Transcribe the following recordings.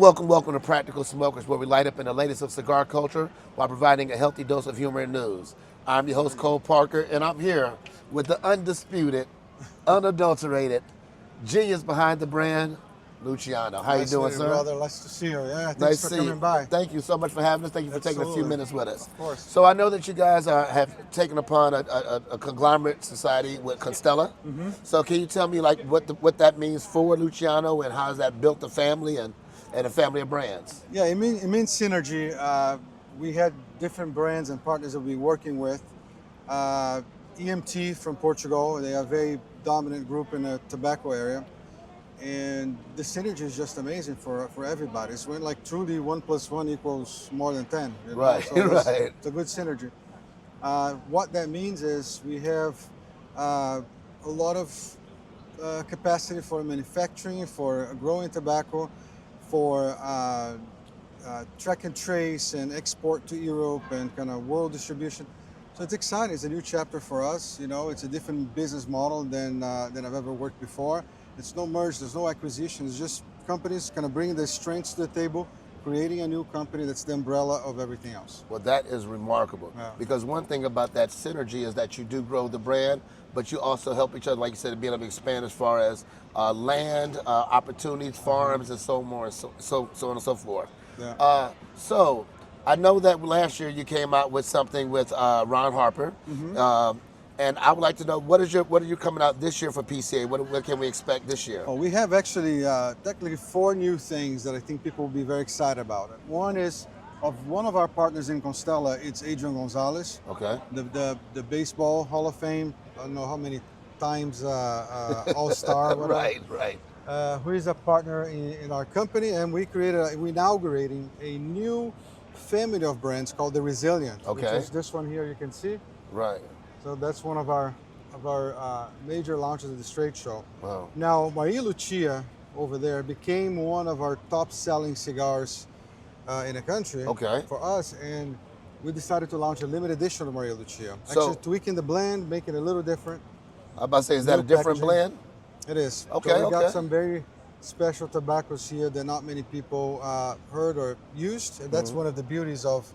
welcome to Practical Smokers, where we light up in the latest of cigar culture while providing a healthy dose of humor and news. I'm your host, Cole Parker, and I'm here with the undisputed, unadulterated genius behind the brand, Luciano. How you doing, sir? Brother, nice to see you. Yeah, Nice thanks to for see you. coming by. Thank you so much for having us. Thank you for taking a few Absolutely. minutes with us. Of course. So I know that you guys have taken upon a conglomerate society with Constella. So can you tell me like what that means for Luciano and how has that built a family and a family of brands? Yeah, it means synergy. We had different brands and partners that we're working with. EMT from Portugal, they are a very dominant group in the tobacco area. And the synergy is just amazing for everybody. It's when like truly 1 + 1 = more than 10. You know? Right, So right. it's a good synergy. What that means is we have a lot of capacity for manufacturing, for growing tobacco, for track and trace and export to Europe and kind of world distribution. So it's exciting. It's a new chapter for us. You know, it's a different business model than I've ever worked before. It's no merge, there's no acquisition. It's just companies kind of bringing their strengths to the table, creating a new company that's the umbrella of everything else. Well, that is remarkable because one thing about that synergy is that you do grow the brand, but you also help each other, like you said, being able to expand as far as land, opportunities, farms, and so on and so forth. Yeah. So I know that last year you came out with something with Ron Harper, and I would like to know what are you coming out this year for PCA? What can we expect this year? Well, we have actually technically 4 new things that I think people will be very excited about. One is of one of our partners in Constella. It's Adrian Gonzalez, Okay. the baseball Hall of Fame. I don't know how many times All-Star. Right. Who is a partner in our company, and we're inaugurating a new family of brands called the Resilient. Okay. Which is this one here you can see. Right. So that's one of our major launches at the trade show. Wow. Now, Maria Lucia over there became one of our top-selling cigars in the country for us, and we decided to launch a limited edition of Maria Lucia. So, actually tweaking the blend, making it a little different. I'm about to say, is that a different blend? It is. Okay, so we got some very special tobaccos here that not many people heard or used, and that's one of the beauties of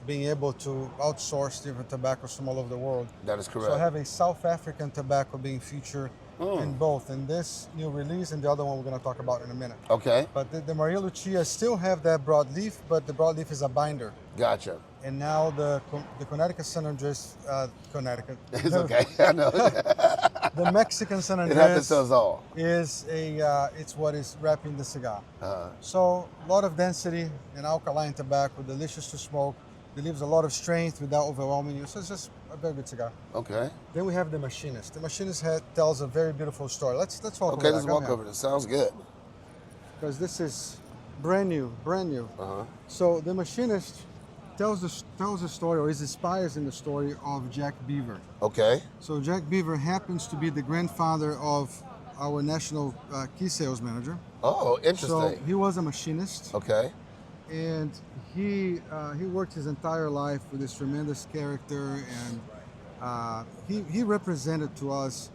being able to outsource different tobaccos from all over the world. That is correct. So I have a South African tobacco being featured in both, in this new release and the other one we're going to talk about in a minute. Okay. But the Maria Lucia still have that broadleaf, but the broadleaf is a binder. Gotcha. And now the Connecticut San Andres, Connecticut. It's okay. I know. The Mexican San It happens Andres to us all. is it's what is wrapping the cigar. So a lot of density in alkaline tobacco, delicious to smoke. It leaves a lot of strength without overwhelming you. So it's just a very good cigar. Okay. Then we have the Machinist. The Machinist tells a very beautiful story. Let's walk over Okay, that. let's walk over this. Sounds good. Because this is brand new. So the Machinist tells the story, or is inspired in the story of Jack Beaver. Okay. So Jack Beaver happens to be the grandfather of our national key sales manager. Oh, interesting. So he was a machinist. Okay. And he worked his entire life with this tremendous character, and he represented to us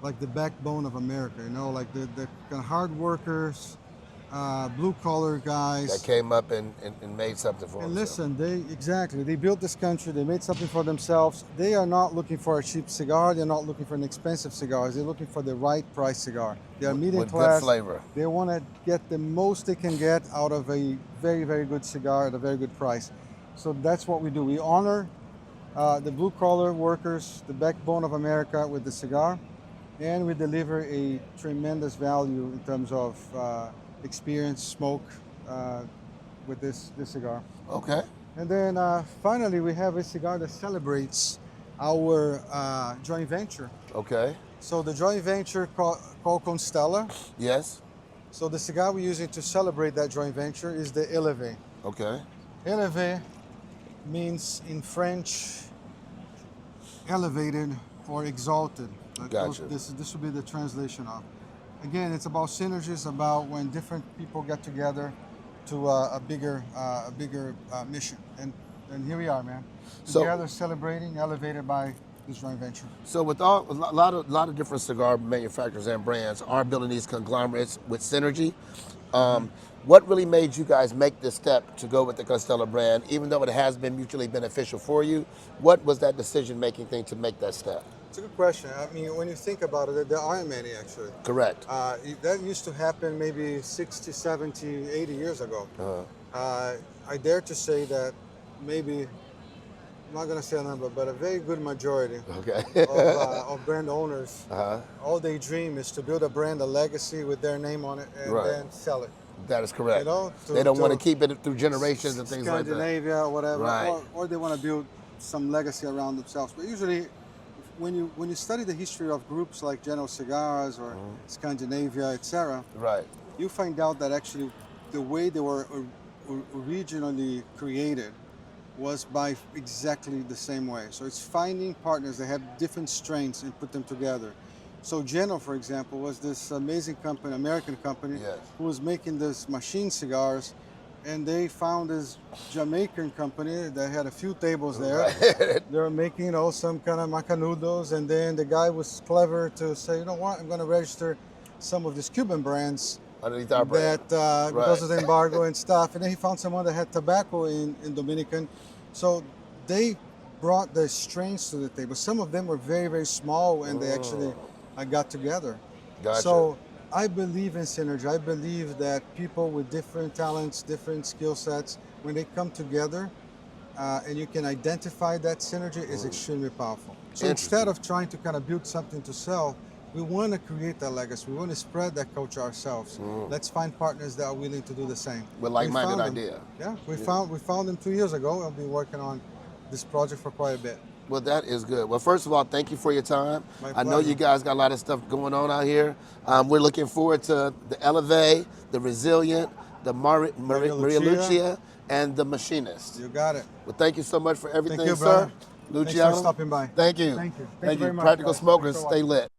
like the backbone of America, you know, like the kind of hard workers, blue collar guys that came up and made something for and themselves. listen, they built this country, they made something for themselves. They are not looking for a cheap cigar, they're not looking for an expensive cigar, they're looking for the right price cigar. They are medium with class. good flavor. They want to get the most they can get out of a very, very good cigar at a very good price. So that's what we do. We honor the blue collar workers, the backbone of America, with the cigar, and we deliver a tremendous value in terms of experience, smoke with this cigar. Okay. And then finally, we have a cigar that celebrates our joint venture. Okay. So the joint venture called Constella. Yes. So the cigar we're using to celebrate that joint venture is the Élevé. Okay. Élevé means in French elevated or exalted. Gotcha. This would be the translation of. Again, it's about synergies, about when different people get together to a bigger mission. And here we are, man. Together celebrating, elevated by this joint venture. So with a lot of different cigar manufacturers and brands are building these conglomerates with synergy. What really made you guys make this step to go with the Constella brand, even though it has been mutually beneficial for you? What was that decision-making thing to make that step? It's a good question. I mean, when you think about it, there aren't many actually. Correct. That used to happen maybe 60, 70, 80 years ago. I dare to say that maybe, I'm not going to say a number, but a very good majority Okay. of brand owners, all they dream is to build a brand, a legacy with their name on it, and Right. then sell it. That is correct. You know, They don't want to keep it through generations and things like that. Scandinavia or whatever, Right. or they want to build some legacy around themselves. But usually, when you study the history of groups like Luciano Cigars or Scandinavia, etc., Right. you find out that actually the way they were originally created was by exactly the same way. So it's finding partners that have different strengths and put them together. So Geno, for example, was this amazing company, American company, Yes. who was making this machine cigars, and they found this Jamaican company that had a few tables there. Right. They were making, some kind of macanudos, and then the guy was clever to say, you know what, I'm going to register some of these Cuban brands Underneath our brand. that because of Right. the embargo and stuff. And then he found someone that had tobacco in Dominican. So they brought their strengths to the table. Some of them were very, very small, and they actually got together. Gotcha. So I believe in synergy. I believe that people with different talents, different skill sets, when they come together and you can identify that synergy, is extremely powerful. So instead of trying to kind of build something to sell, we want to create that legacy. We want to spread that culture ourselves. Let's find partners that are willing to do the same. With like-minded We found them. idea. Yeah, we found them 2 years ago. I've been working on this project for quite a bit. Well, that is good. Well, first of all, thank you for your time. My I know pleasure. you guys got a lot of stuff going on out here. We're looking forward to the Elevate, the Resilient, the Maria Lucia. Lucia, and the Machinist. You got it. Well, thank you so much for everything, you, sir. brother. Luciano. Thanks for stopping by. Thank you. Thank you. Thank you. very much, Practical guys. Smokers, Thanks for stay watching. lit.